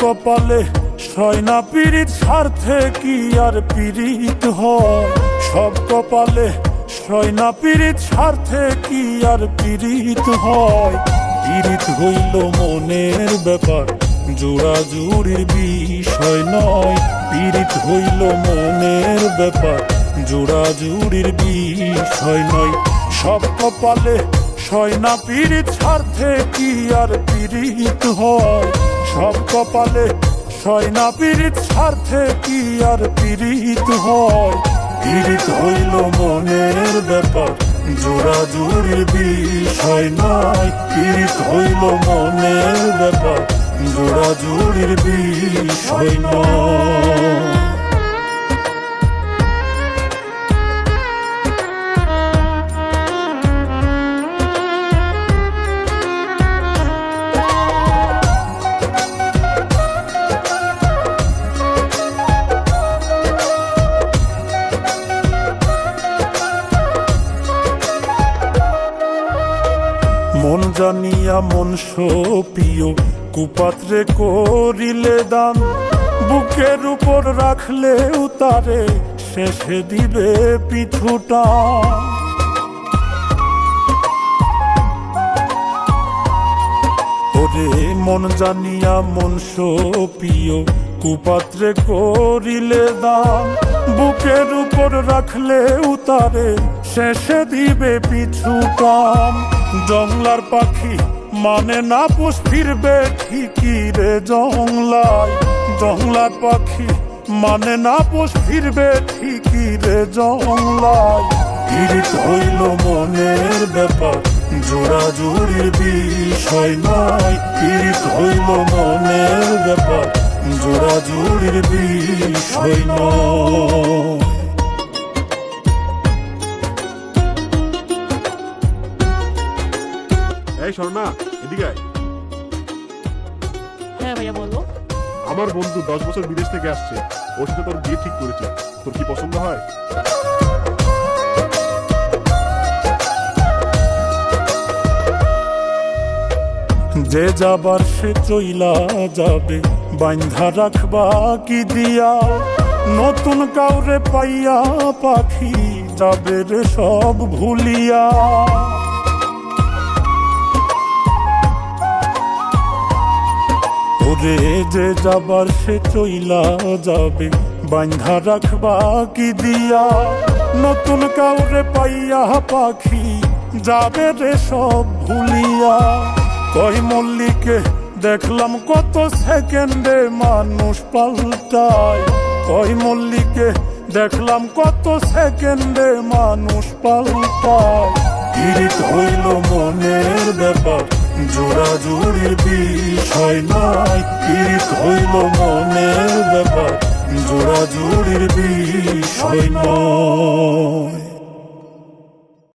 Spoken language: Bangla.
কপালে সয়না পীড়িত স্বার্থে কি আর পীড়িত হয়? সব কপালে সয়না পীড়িত স্বার্থে কি আর পীড়িত হয়? পীড়িত হইল মনের ব্যাপার, জোড়াজুড়ির বিষয় নয়। পীড়িত হইল মনের ব্যাপার, জোড়াজুড়ির বিষয় নয়। সব কপালে সয়না পীড়িত স্বার্থে কি আর পীড়িত হয়? সব কপালে সয়না পীড়িত স্বার্থে কি আর পীড়িত হয়? পীড়িত হইল মনের ব্যাপার, জোড়াজুড়ির বিষয় নয়। পীড়িত হইল মনের ব্যাপার, জোড়াজুড়ির বিষয় নয়। মন জানিয়া মন সপিও কুপাত্রে করিলে দান, বুকের উপর রাখলেও তারে শেষে দিবে পিছুটা। ওরে মন জানিয়া মন সপিও কুপাত্রে করিলে দান, বুকের উপর রাখলেও তারে শেষে দিবে পিছুটান। জংলার পাখি মানে না পোষ ফিরবে ঠিকই রে জংলায়। জংলার পাখি মানে না পোষ ফিরবে ঠিকই রে জংলায়। পীড়িত হইল মনের ব্যাপার, জোড়াজুড়ির বিষয় নয়। পীড়িত হইল মনের ব্যাপার, জোড়াজুড়ির বিষয় নয়। এই স্বর্ণা, এদিকে আয়। হ্যাঁ ভাইয়া বলো। আমার বন্ধু 10 বছর বিদেশ থেকে আসছে, ওর সাথে তোর বিয়ে ঠিক করেছে। তোর কি পছন্দ হয়? যে যাবার সে চইলা যাবে, বাঁধা রাখবা কি দিয়া? নতুন কাউরে পাইয়া পাখি যাবে রে সব ভুলিয়া। ওরে যে যাবার সে চইলা যাবে, বাঁধা রাখবা কি দিয়া? নতুন কাউরে পাইয়া পাখি যাবে রে সব ভুলিয়া। কই মল্লিকে দেখলাম কত সেকেন্ডে মানুষ পাল্টায়। কই মল্লিকে দেখলাম কত সেকেন্ডে মানুষ পাল্টায়। পীড়িত হইল মনের ব্যাপার, জোড়াজুড়ির বিষয় নয়। পীড়িত হইল মনের ব্যাপার, জোড়াজুড়ির বিষয় নয়।